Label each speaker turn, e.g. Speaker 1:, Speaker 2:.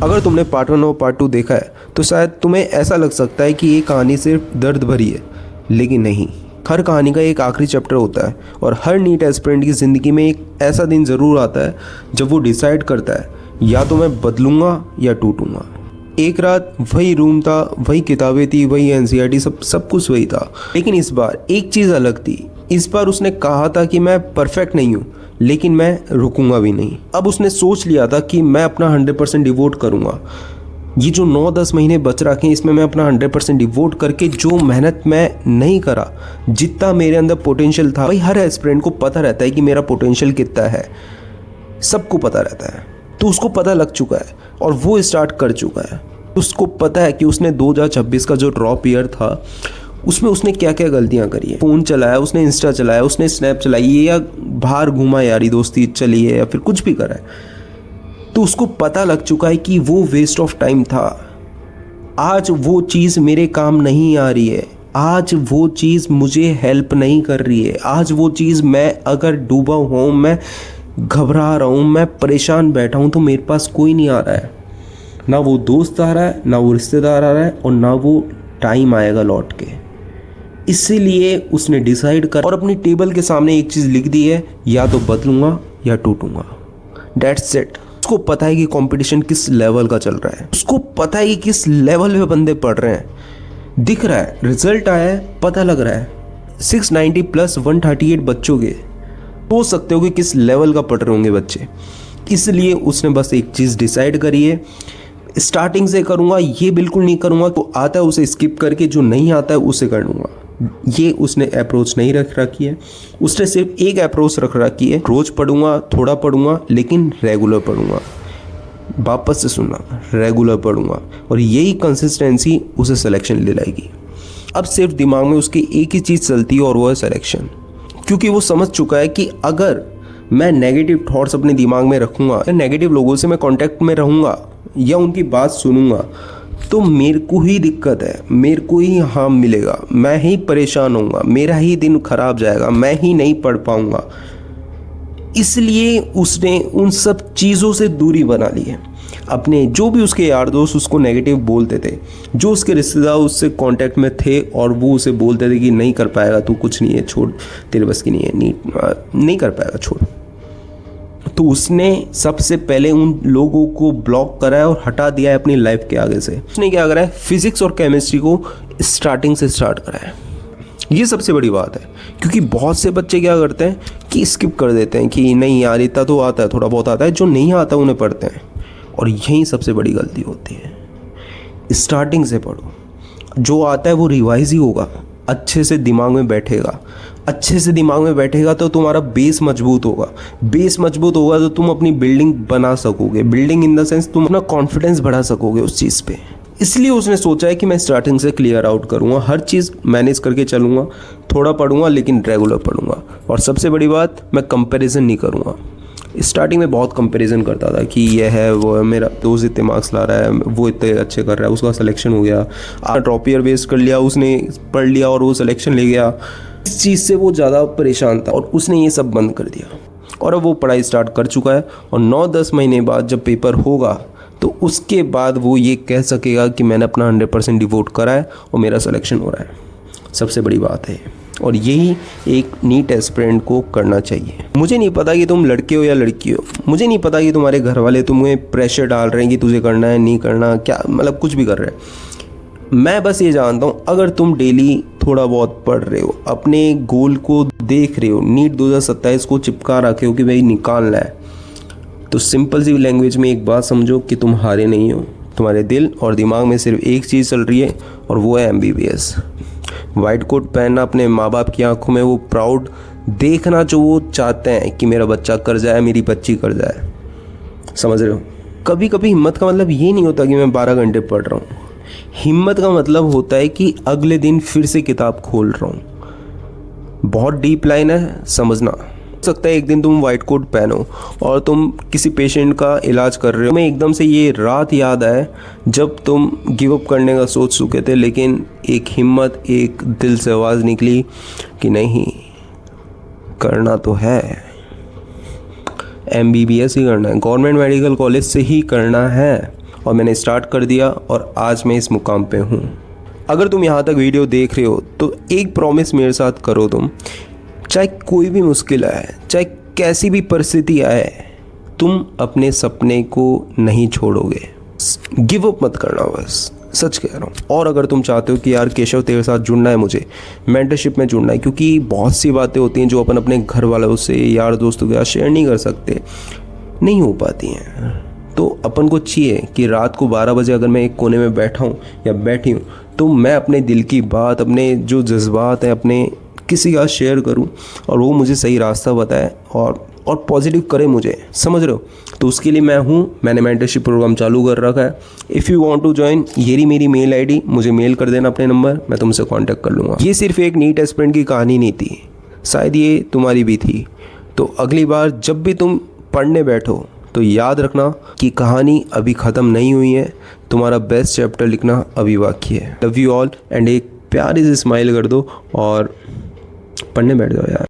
Speaker 1: अगर तुमने पार्ट 1 और पार्ट 2 देखा है तो शायद तुम्हें ऐसा लग सकता है कि ये कहानी सिर्फ दर्द भरी है, लेकिन नहीं। हर कहानी का एक आखिरी चैप्टर होता है और हर नीट एस्पिरेंट की ज़िंदगी में एक ऐसा दिन ज़रूर आता है जब वो डिसाइड करता है या तो मैं बदलूँगा या टूटूँगा। एक रात वही रूम था, वही किताबें थी, वही एनसीईआरटी, सब कुछ वही था, लेकिन इस बार एक चीज़ अलग थी। इस बार उसने कहा था कि मैं परफेक्ट नहीं हूँ, लेकिन मैं रुकूंगा भी नहीं। अब उसने सोच लिया था कि मैं अपना 100% डिवोट करूँगा। ये जो 9-10 महीने बच रखे हैं, इसमें मैं अपना 100% डिवोट करके जो मेहनत मैं नहीं करा, जितना मेरे अंदर पोटेंशियल था, भाई हर एस्पिरेंट को पता रहता है कि मेरा पोटेंशियल कितना है, सबको पता रहता है। तो उसको पता लग चुका है और वो स्टार्ट कर चुका है। उसको पता है कि उसने 2026 का जो ड्रॉप ईयर था उसमें उसने क्या क्या गलतियां करी है। फ़ोन चलाया, उसने इंस्टा चलाया, उसने स्नैप चलाई है, या बाहर घूमा, यारी दोस्ती चली है, या फिर कुछ भी करा है। तो उसको पता लग चुका है कि वो वेस्ट ऑफ टाइम था। आज वो चीज़ मेरे काम नहीं आ रही है, आज वो चीज़ मुझे हेल्प नहीं कर रही है। आज वो चीज़ मैं अगर डूबा हूँ, मैं घबरा रहा हूँ, मैं परेशान बैठा हूँ, तो मेरे पास कोई नहीं आ रहा है। ना वो दोस्त आ रहा है, ना वो रिश्तेदार आ रहा है, और ना वो टाइम आएगा लौट के। इसीलिए उसने डिसाइड कर और अपनी टेबल के सामने एक चीज़ लिख दी है, या तो बदलूंगा या टूटूंगा। That's it. उसको पता है कि कंपटीशन किस लेवल का चल रहा है, उसको पता है कि किस लेवल पे बंदे पढ़ रहे हैं। दिख रहा है, रिजल्ट आया है, पता लग रहा है। 690 प्लस 138 बच्चों के, सोच सकते हो कि किस लेवल का पढ़ रहे होंगे बच्चे। इसलिए उसने बस एक चीज़ डिसाइड करी है, स्टार्टिंग से करूँगा, ये बिल्कुल नहीं करूँगा, तो आता है उसे स्किप करके, जो नहीं आता है उसे कर लूँगा। ये उसने अप्रोच नहीं रख रखी है। उसने सिर्फ एक अप्रोच रख रखी है, रोज़ पढ़ूंगा, थोड़ा पढ़ूंगा, लेकिन रेगुलर पढ़ूंगा। वापस से सुनना, रेगुलर पढ़ूंगा, और यही कंसिस्टेंसी उसे सिलेक्शन दिलाएगी। अब सिर्फ दिमाग में उसकी एक ही चीज़ चलती है और वो है सिलेक्शन, क्योंकि वो समझ चुका है कि अगर मैं नेगेटिव थॉट्स अपने दिमाग में रखूँगा, नेगेटिव लोगों से मैं कॉन्टैक्ट में रहूँगा या उनकी बात सुनूंगा, तो मेरे को ही दिक्कत है, मेरे को ही हार्म मिलेगा, मैं ही परेशान होऊंगा, मेरा ही दिन खराब जाएगा, मैं ही नहीं पढ़ पाऊंगा। इसलिए उसने उन सब चीज़ों से दूरी बना ली है। अपने जो भी उसके यार दोस्त उसको नेगेटिव बोलते थे, जो उसके रिश्तेदार उससे कांटेक्ट में थे और वो उसे बोलते थे कि नहीं कर पाएगा, तू कुछ नहीं है, छोड़, तेरे बस की नहीं है, नहीं कर पाएगा, छोड़, तो उसने सबसे पहले उन लोगों को ब्लॉक करा है और हटा दिया है अपनी लाइफ के आगे से। उसने क्या करा है, फिजिक्स और केमिस्ट्री को स्टार्टिंग से स्टार्ट करा है। ये सबसे बड़ी बात है, क्योंकि बहुत से बच्चे क्या करते हैं कि स्किप कर देते हैं कि नहीं यार इतना तो आता है, थोड़ा बहुत आता है, जो नहीं आता उन्हें पढ़ते हैं, और यही सबसे बड़ी गलती होती है। स्टार्टिंग से पढ़ो, जो आता है वो रिवाइज ही होगा, अच्छे से दिमाग में बैठेगा। अच्छे से दिमाग में बैठेगा तो तुम्हारा बेस मजबूत होगा। बेस मजबूत होगा तो तुम अपनी बिल्डिंग बना सकोगे। बिल्डिंग इन द सेंस तुम अपना कॉन्फिडेंस बढ़ा सकोगे उस चीज़ पे। इसलिए उसने सोचा है कि मैं स्टार्टिंग से क्लियर आउट करूँगा, हर चीज़ मैनेज करके चलूँगा, थोड़ा पढ़ूँगा लेकिन रेगुलर पढ़ूँगा। और सबसे बड़ी बात, मैं कंपैरिजन नहीं करूँगा। स्टार्टिंग में बहुत कंपैरिजन करता था कि ये है वो है, मेरा दोस्त इतने मार्क्स ला रहा है, वो इतने अच्छे कर रहा है, उसका सिलेक्शन हो गया, ड्रॉप ईयर वेस्ट कर लिया, उसने पढ़ लिया और वो सिलेक्शन ले गया। इस चीज़ से वो ज़्यादा परेशान था और उसने ये सब बंद कर दिया, और अब वो पढ़ाई स्टार्ट कर चुका है। और 9-10 महीने बाद जब पेपर होगा तो उसके बाद वो ये कह सकेगा कि मैंने अपना 100% डिवोट करा है और मेरा सिलेक्शन हो रहा है। सबसे बड़ी बात है, और यही एक नीट एस्पिरेंट को करना चाहिए। मुझे नहीं पता कि तुम लड़के हो या लड़की हो, मुझे नहीं पता कि तुम्हारे घर वाले तुम्हें प्रेशर डाल रहे हैं कि तुझे करना है, नहीं करना, क्या मतलब कुछ भी कर रहे हैं। मैं बस ये जानता हूँ, अगर तुम डेली थोड़ा बहुत पढ़ रहे हो, अपने गोल को देख रहे हो, नीट 2027 को चिपका रखे हो कि भाई निकालना है, तो सिंपल सी लैंग्वेज में एक बात समझो कि तुम हारे नहीं हो। तुम्हारे दिल और दिमाग में सिर्फ एक चीज़ चल रही है, और वो है MBBS। वाइट कोट पहनना, अपने माँ बाप की आंखों में वो प्राउड देखना जो वो चाहते हैं कि मेरा बच्चा कर जाए, मेरी बच्ची कर जाए। समझ रहे हो? कभी कभी हिम्मत का मतलब ये नहीं होता कि मैं 12 घंटे पढ़ रहा हूँ। हिम्मत का मतलब होता है कि अगले दिन फिर से किताब खोल रहा हूँ। बहुत डीप लाइन है, समझना। हो सकता है एक दिन तुम वाइट कोट पहनो और तुम किसी पेशेंट का इलाज कर रहे हो, तुम्हें एकदम से ये रात याद आए जब तुम गिव अप करने का सोच चुके थे, लेकिन एक हिम्मत, एक दिल से आवाज़ निकली कि नहीं, करना तो है, MBBS ही करना है, गवर्नमेंट मेडिकल कॉलेज से ही करना है। और मैंने स्टार्ट कर दिया और आज मैं इस मुकाम पे हूँ। अगर तुम यहाँ तक वीडियो देख रहे हो तो एक प्रॉमिस मेरे साथ करो तुम, चाहे कोई भी मुश्किल आए, चाहे कैसी भी परिस्थिति आए, तुम अपने सपने को नहीं छोड़ोगे। गिव अप मत करना, बस सच कह रहा हूँ। और अगर तुम चाहते हो कि यार केशव तेरे साथ जुड़ना है, मुझे मेंटरशिप में जुड़ना है, क्योंकि बहुत सी बातें होती हैं जो अपन अपने घर वालों से, यार दोस्तों के साथ शेयर नहीं कर सकते, नहीं हो पाती हैं, तो अपन को चाहिए कि रात को 12 बजे अगर मैं एक कोने में बैठा हूँ या बैठी हूँ तो मैं अपने दिल की बात, अपने जो जज्बात हैं, अपने किसी का शेयर करूं और वो मुझे सही रास्ता बताए और पॉजिटिव करे मुझे, समझ रहे हो। तो उसके लिए मैं हूँ, मैंने मेंटरशिप प्रोग्राम चालू कर रखा है। If you want to join, ये मेरी मेल आईडी, मुझे मेल कर देना अपने नंबर, मैं तुमसे कांटेक्ट कर लूँगा। ये सिर्फ एक नीट एस्पिरेंट की कहानी नहीं थी, शायद ये तुम्हारी भी थी। तो अगली बार जब भी तुम पढ़ने बैठो तो याद रखना कि कहानी अभी ख़त्म नहीं हुई है, तुम्हारा बेस्ट चैप्टर लिखना अभी बाकी है। लव यू ऑल एंड एक प्यारी सी स्माइल कर दो और पढ़ने बैठ जाओ यार।